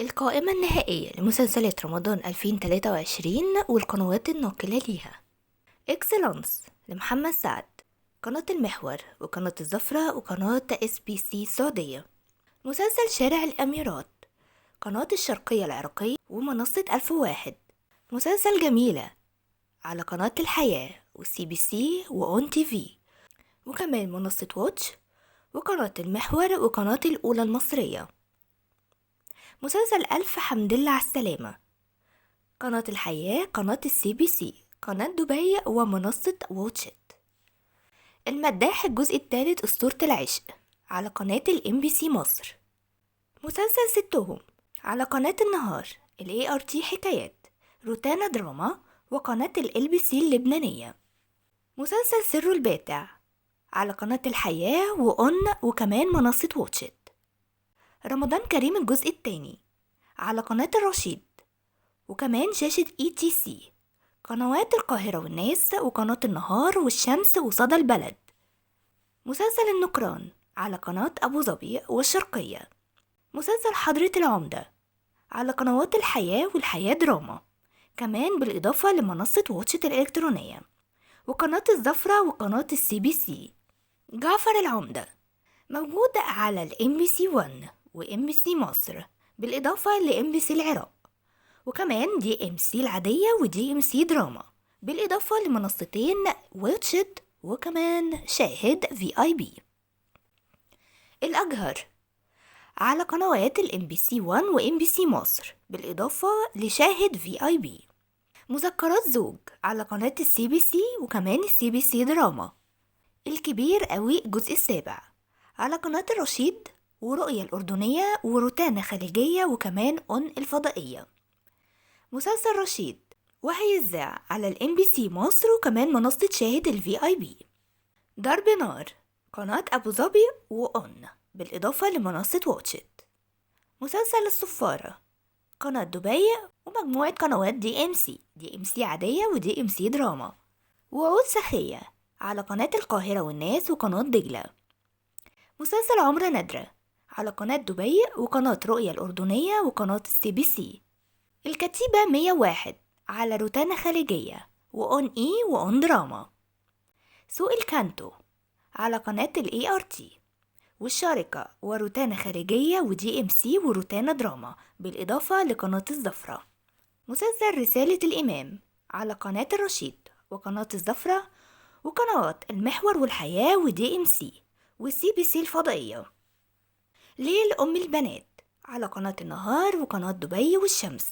القائمة النهائية لمسلسلات رمضان 2023 والقنوات الناقلة ليها: إكسلانس لمحمد سعد، قناة المحور وقناة الزفرة وقناة SBC السعودية. مسلسل شارع الأميرات، قناة الشرقية العراقية ومنصة 1001. مسلسل جميلة على قناة الحياة والCBC وأون تي في، وكمان منصة واتش وقناة المحور وقناة الأولى المصرية. مسلسل ألف حمد لله على السلامة، قناة الحياة، قناة الCBC، قناة دبي ومنصة واتشت. المداح الجزء الثالث أسطورة العشق على قناة الMBC مصر. مسلسل ستهم على قناة النهار ART حكايات، روتانا دراما وقناة LBC اللبنانية. مسلسل سر الباتع على قناة الحياة وأون وكمان منصة واتشت. رمضان كريم الجزء الثاني على قناة الرشيد وكمان شاشة ETC، قنوات القاهرة والناس وقناة النهار والشمس وصدى البلد. مسلسل النكران على قناة أبو ظبي والشرقية. مسلسل حضرة العمدة على قنوات الحياة والحياة دراما، كمان بالإضافة لمنصة واتشت الإلكترونية وقناة الزفرة وقناة الCBC. جعفر العمدة موجود على الMBC 1 وMBC مصر بالإضافة لMBC العراق، وكمان DMC العادية وDMC دراما بالإضافة لمنصتين واتشت وكمان شاهد VIP. الأجهر على قنوات الMBC 1 وMBC مصر بالإضافة لشاهد VIP. مذكرات زوج على قناة الCBC وكمان الCBC دراما. الكبير قوي الجزء السابع على قناة الرشيد ورؤية الأردنية وروتانا خليجية وكمان أون الفضائية. مسلسل رشيد وهيذاع على الMBC مصر وكمان منصة شاهد VIP. ضرب نار قناة أبو ظبي وأون بالإضافة لمنصة واتشت. مسلسل الصفارة قناة دبي ومجموعة قنوات DMC عادية وDMC دراما. وعود سخية على قناة القاهرة والناس وقناة دجلة. مسلسل عمرة نادرة على قناة دبي وقناة رؤية الأردنية وقناة الCBC. الكتيبة 101 على روتانا خليجية وأون وأون دراما. سوق الكانتو على قناة ART والشارقة وروتانا خارجية وDMC وروتانا دراما بالإضافة لقناة الزفرة. مسلسل رسالة الإمام على قناة الرشيد وقناة الزفرة وقنوات المحور والحياة وDMC والCBC الفضائية. ليل أم البنات على قناة النهار وقناة دبي والشمس.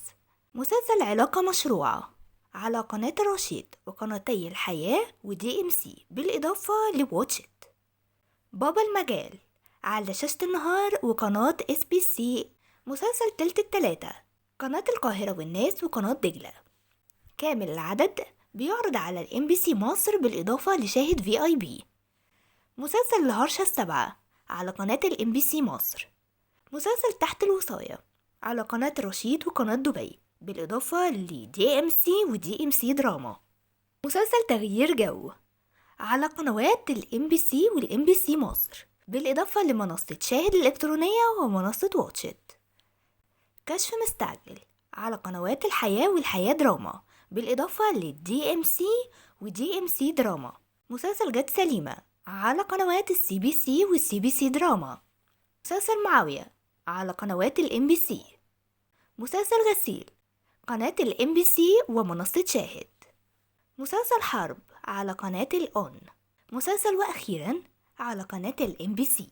مسلسل علاقة مشروعة على قناة الرشيد وقناتي الحياة وDMC بالإضافة لواتشت. بابا المجال على شاشة النهار وقناة SBC. مسلسل تلت التلاتة قناة القاهرة والناس وقناة دجلة. كامل العدد بيعرض على الMBC مصر بالإضافة لشاهد VIP. مسلسل الهرشة السبعة على قناة الMBC مصر. مسلسل تحت الوصاية على قناة الرشيد وقناة دبي بالإضافة لDMC وDMC دراما. مسلسل تغيير جو على قنوات الMBC والMBC مصر بالإضافة لمنصة شاهد الإلكترونية ومنصة واتشت. كشف مستعجل على قنوات الحياة والحياة دراما بالإضافة لDMC وDMC دراما. مسلسل جد سليمة على قنوات الCBC والCBC دراما. مسلسل معاوية على قنوات الMBC. مسلسل غسيل قناة الMBC ومنصة شاهد. مسلسل حرب على قناة الأون. مسلسل وأخيرا على قناة الMBC.